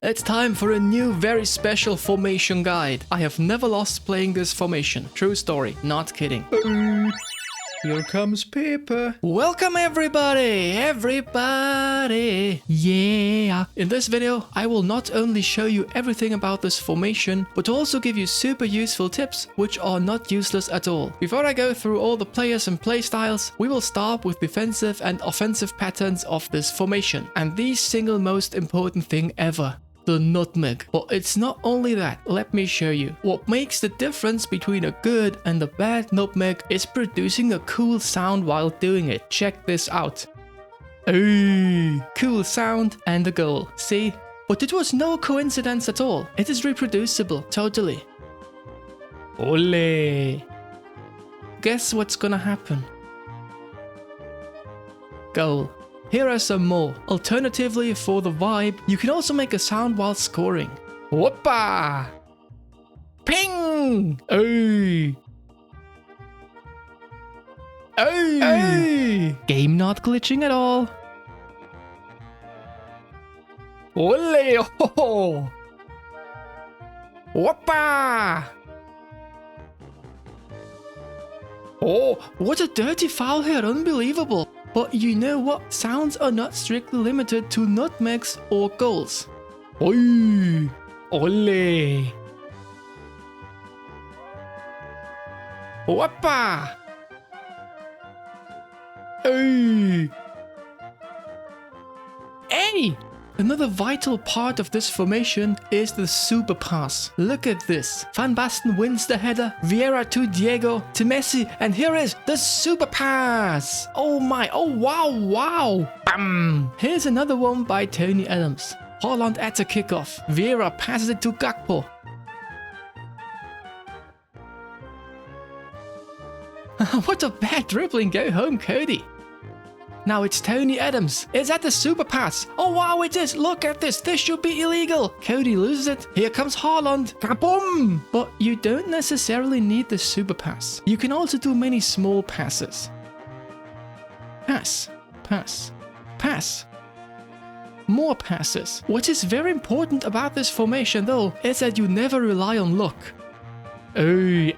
It's time for a new very special formation guide. I have never lost playing this formation. True story, not kidding. Here comes Pepper. Welcome everybody! Yeah! In this video, I will not only show you everything about this formation, but also give you super useful tips, which are not useless at all. Before I go through all the players and playstyles, we will start with defensive and offensive patterns of this formation. And the single most important thing ever. The nutmeg. But it's not only that, let me show you. What makes the difference between a good and a bad nutmeg is producing a cool sound while doing it. Check this out. Hey, cool sound and a goal. See? But it was no coincidence at all. It is reproducible, totally. Ole. Guess what's gonna happen? Goal. Here are some more. Alternatively, for the vibe, you can also make a sound while scoring. Whoppa! Ping! Hey! Hey! Hey! Game not glitching at all. Ole! Oh! Whoppa! Oh, what a dirty foul here, unbelievable. But you know what? Sounds are not strictly limited to nutmegs or goals. Oi! Ole! Whoppa! Hey! Hey! Another vital part of this formation is the super pass. Look at this. Van Basten wins the header, Vieira to Diego, to Messi, and here is the super pass. Oh my, oh wow. Bam! Here's another one by Tony Adams. Haaland at a kickoff. Vieira passes it to Gakpo. What a bad dribbling, go home Cody. Now it's Tony Adams. Is that the super pass? Oh wow, it is. Look at this. This should be illegal. Cody loses it. Here comes Haaland. Kaboom! But you don't necessarily need the super pass. You can also do many small passes. Pass. Pass. Pass. More passes. What is very important about this formation though is that you never rely on luck. Oh.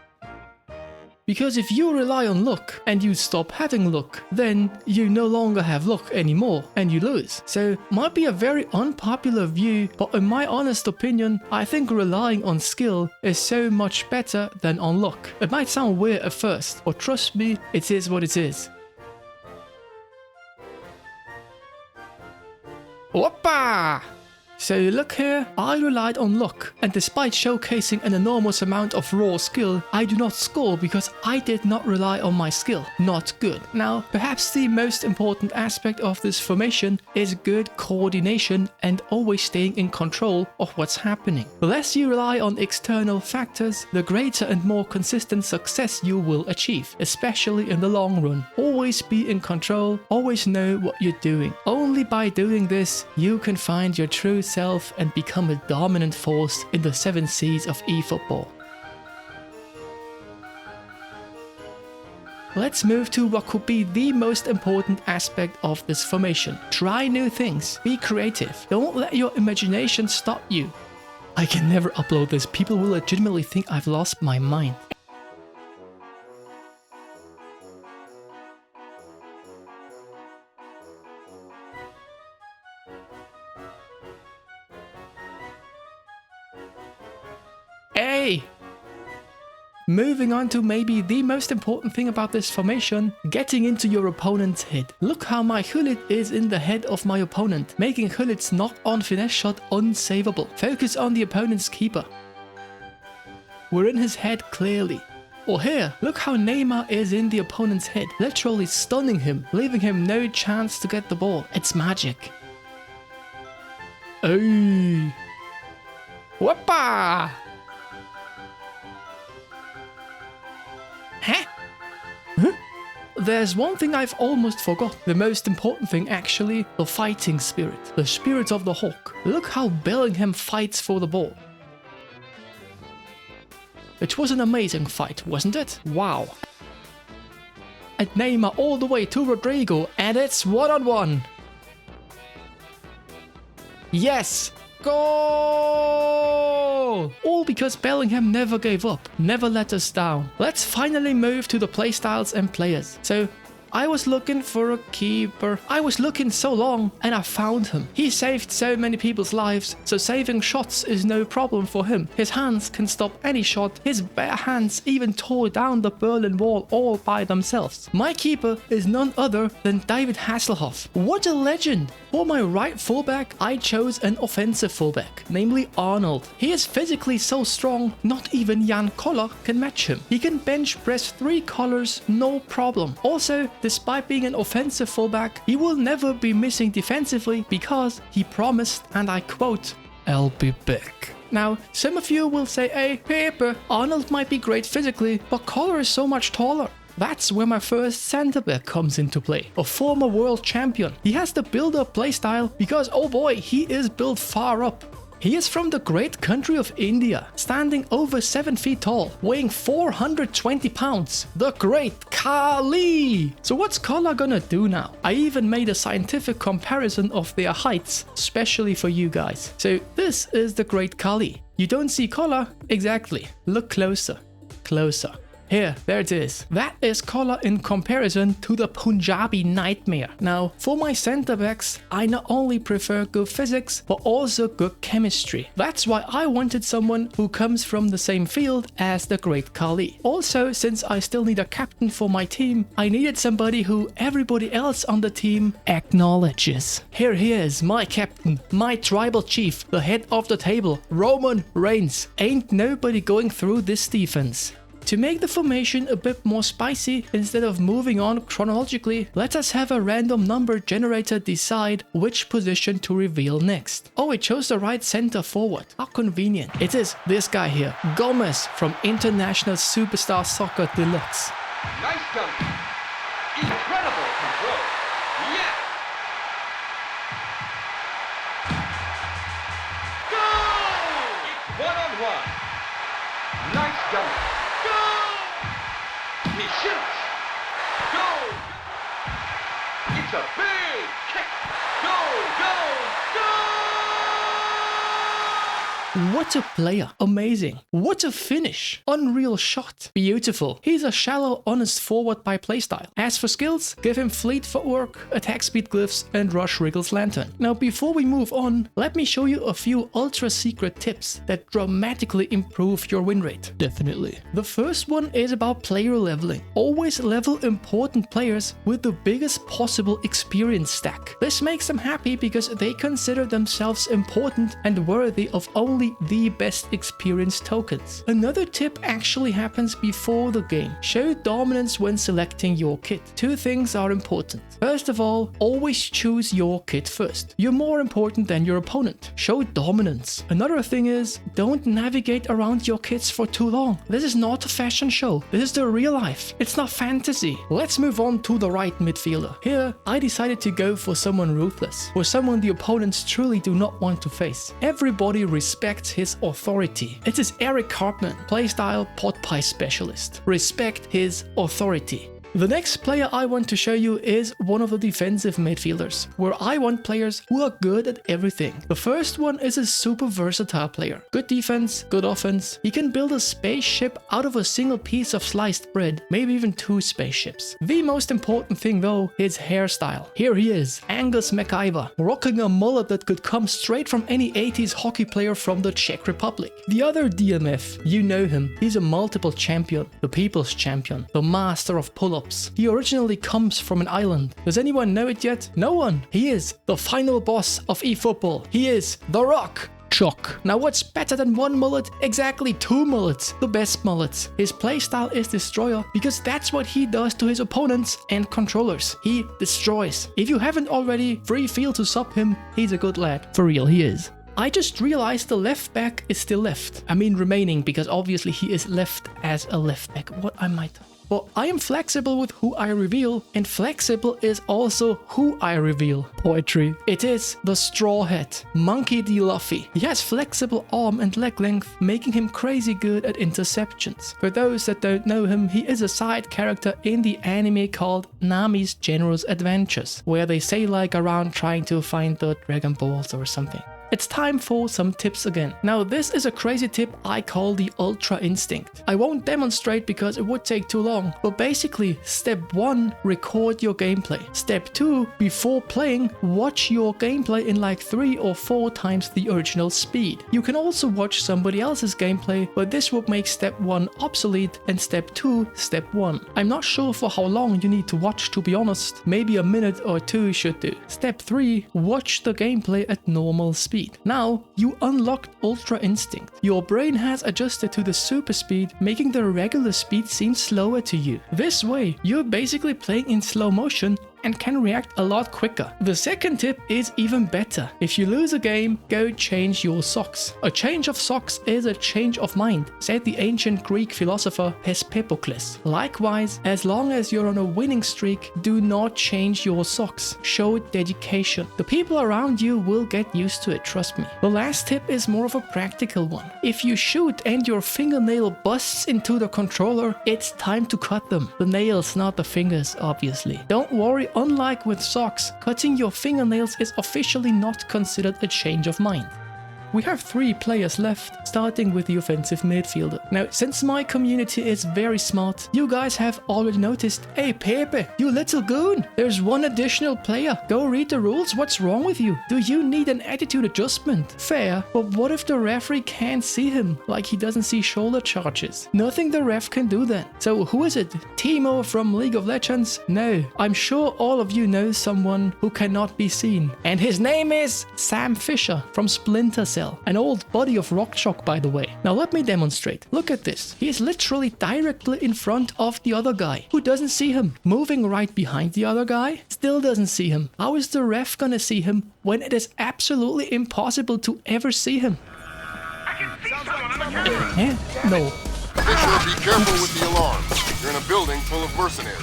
Because if you rely on luck and you stop having luck, then you no longer have luck anymore and you lose. So might be a very unpopular view, but in my honest opinion, I think relying on skill is so much better than on luck. It might sound weird at first, but trust me, it is what it is. Whoppa! So look here, I relied on luck, and despite showcasing an enormous amount of raw skill, I do not score because I did not rely on my skill. Not good. Now, perhaps the most important aspect of this formation is good coordination and always staying in control of what's happening. The less you rely on external factors, the greater and more consistent success you will achieve, especially in the long run. Always be in control, always know what you're doing. Only by doing this, you can find your true self and become a dominant force in the 7 C's of eFootball. Let's move to what could be the most important aspect of this formation. Try new things, be creative, don't let your imagination stop you. I can never upload this, people will legitimately think I've lost my mind. Hey! Moving on to maybe the most important thing about this formation, getting into your opponent's head. Look how my Gullit is in the head of my opponent, making Gullit's knock-on finesse shot unsavable. Focus on the opponent's keeper. We're in his head clearly. Or here, look how Neymar is in the opponent's head, literally stunning him, leaving him no chance to get the ball. It's magic. Hey! Whoppa! Huh? There's one thing I've almost forgot. The most important thing actually, the fighting spirit. The spirit of the Hawk. Look how Bellingham fights for the ball. It was an amazing fight, wasn't it? Wow. And Neymar all the way to Rodrigo, and it's one-on-one. Yes! Goal! All because Bellingham never gave up, never let us down. Let's finally move to the playstyles and players. So I was looking for a keeper. I was looking so long and I found him. He saved so many people's lives, so saving shots is no problem for him. His hands can stop any shot. His bare hands even tore down the Berlin Wall all by themselves. My keeper is none other than David Hasselhoff. What a legend! For my right fullback, I chose an offensive fullback, namely Arnold. He is physically so strong, not even Jan Koller can match him. He can bench press 3 collars, no problem. Also, despite being an offensive fullback, he will never be missing defensively because he promised, and I quote, "I'll be back." Now, some of you will say, hey, Pepe, Arnold might be great physically, but Koller is so much taller. That's where my first centre back comes into play, a former world champion. He has the build-up playstyle because, oh boy, he is built far up. He is from the great country of India, standing over 7 feet tall, weighing 420 pounds. The great Kali! So what's Koller gonna do now? I even made a scientific comparison of their heights, especially for you guys. So this is the great Kali. You don't see Koller? Exactly. Look closer. Closer. Here, there it is. That is Koller in comparison to the Punjabi Nightmare. Now, for my center backs, I not only prefer good physics, but also good chemistry. That's why I wanted someone who comes from the same field as the great Kali. Also, since I still need a captain for my team, I needed somebody who everybody else on the team acknowledges. Here he is, my captain, my tribal chief, the head of the table, Roman Reigns. Ain't nobody going through this defense. To make the formation a bit more spicy, instead of moving on chronologically, let us have a random number generator decide which position to reveal next. Oh, it chose the right center forward. How convenient. It is this guy here, Gomez from International Superstar Soccer Deluxe. Nice jump. Incredible control. Yeah. Goal! It's 1-on-1. Nice jump. He shoots! Goal! It's a big kick! Goal! Goal! Goal! What a player. Amazing. What a finish. Unreal shot. Beautiful. He's a shallow, honest forward by playstyle. As for skills, give him fleet footwork, attack speed glyphs, and rush Wriggle's lantern. Now, before we move on, let me show you a few ultra secret tips that dramatically improve your win rate. Definitely. The first one is about player leveling. Always level important players with the biggest possible experience stack. This makes them happy because they consider themselves important and worthy of only the best experience tokens. Another tip actually happens before the game. Show dominance when selecting your kit. 2 things are important. First of all, always choose your kit first. You're more important than your opponent. Show dominance. Another thing is, don't navigate around your kits for too long. This is not a fashion show. This is the real life. It's not fantasy. Let's move on to the right midfielder. Here, I decided to go for someone ruthless, for someone the opponents truly do not want to face. Everybody respects his authority. It is Eric Cartman, playstyle pot pie specialist. Respect his authority. The next player I want to show you is one of the defensive midfielders, where I want players who are good at everything. The first one is a super versatile player. Good defense, good offense. He can build a spaceship out of a single piece of sliced bread, maybe even 2 spaceships. The most important thing though, his hairstyle. Here he is, Angus MacIver, rocking a mullet that could come straight from any 80s hockey player from the Czech Republic. The other DMF, you know him. He's a multiple champion, the people's champion, the master of pull-ups. He originally comes from an island. Does anyone know it yet? No one. He is the final boss of eFootball. He is The Rock. Chock. Now what's better than 1 mullet? Exactly 2 mullets. The best mullets. His playstyle is Destroyer because that's what he does to his opponents and controllers. He destroys. If you haven't already, free feel to sub him. He's a good lad. For real, he is. I just realized the left back is still left. I mean remaining because obviously he is left as a left back. What I might... But I am flexible with who I reveal, and flexible is also who I reveal. Poetry. It is the Straw Hat, Monkey D. Luffy. He has flexible arm and leg length, making him crazy good at interceptions. For those that don't know him, he is a side character in the anime called Nami's General's Adventures, where they sail like around trying to find the Dragon Balls or something. It's time for some tips again. Now this is a crazy tip I call the Ultra Instinct. I won't demonstrate because it would take too long, but basically step 1, record your gameplay. Step 2, before playing, watch your gameplay in like 3 or 4 times the original speed. You can also watch somebody else's gameplay, but this would make step 1 obsolete and step 2 step 1. I'm not sure for how long you need to watch, to be honest. Maybe a minute or 2 should do. Step 3, watch the gameplay at normal speed. Now you unlocked Ultra Instinct. Your brain has adjusted to the super speed, making the regular speed seem slower to you. This way, you're basically playing in slow motion and can react a lot quicker. The second tip is even better. If you lose a game, go change your socks. A change of socks is a change of mind, said the ancient Greek philosopher Empedocles. Likewise, as long as you're on a winning streak, do not change your socks. Show dedication. The people around you will get used to it, trust me. The last tip is more of a practical one. If you shoot and your fingernail busts into the controller, it's time to cut them. The nails, not the fingers, obviously. Don't worry. Unlike with socks, cutting your fingernails is officially not considered a change of mind. We have 3 players left, starting with the offensive midfielder. Now, since my community is very smart, you guys have already noticed, hey Pepe, you little goon, there's 1 additional player. Go read the rules, what's wrong with you? Do you need an attitude adjustment? Fair, but what if the referee can't see him, like he doesn't see shoulder charges? Nothing the ref can do then. So who is it? Timo from League of Legends? No, I'm sure all of you know someone who cannot be seen. And his name is Sam Fisher from Splinter Cell. An old buddy of Rockshock, by the way. Now let me demonstrate. Look at this. He is literally directly in front of the other guy, who doesn't see him. Moving right behind the other guy, still doesn't see him. How is the ref gonna see him when it is absolutely impossible to ever see him? I can see someone on the camera. No. Fisher, be careful with the alarms. You're in a building full of mercenaries.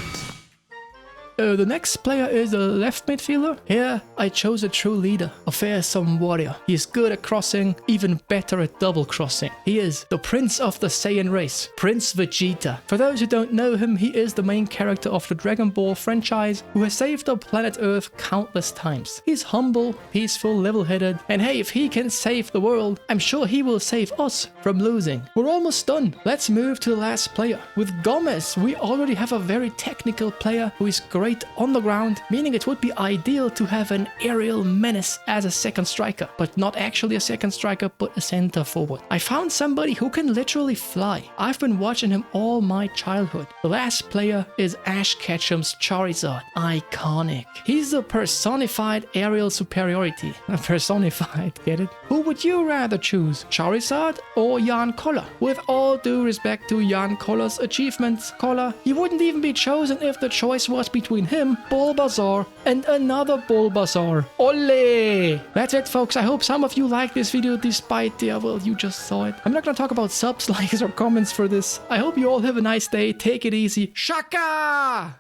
The next player is the left midfielder. Here, I chose a true leader, a fearsome warrior. He is good at crossing, even better at double crossing. He is the prince of the Saiyan race, Prince Vegeta. For those who don't know him, he is the main character of the Dragon Ball franchise who has saved the planet Earth countless times. He's humble, peaceful, level-headed, and hey, if he can save the world, I'm sure he will save us from losing. We're almost done. Let's move to the last player. With Gomez, we already have a very technical player who is great on the ground, meaning it would be ideal to have an aerial menace as a second striker, but not actually a second striker, but a center forward. I found somebody who can literally fly. I've been watching him all my childhood. The last player is Ash Ketchum's Charizard. Iconic. He's the personified aerial superiority. Personified, get it? Who would you rather choose, Charizard or Jan Koller? With all due respect to Jan Koller's achievements, Koller, he wouldn't even be chosen if the choice was between him, Bulbasaur, and another Bulbasaur. Ole! That's it, folks. I hope some of you liked this video despite, well, you just saw it. I'm not gonna talk about subs, likes, or comments for this. I hope you all have a nice day. Take it easy. Shaka!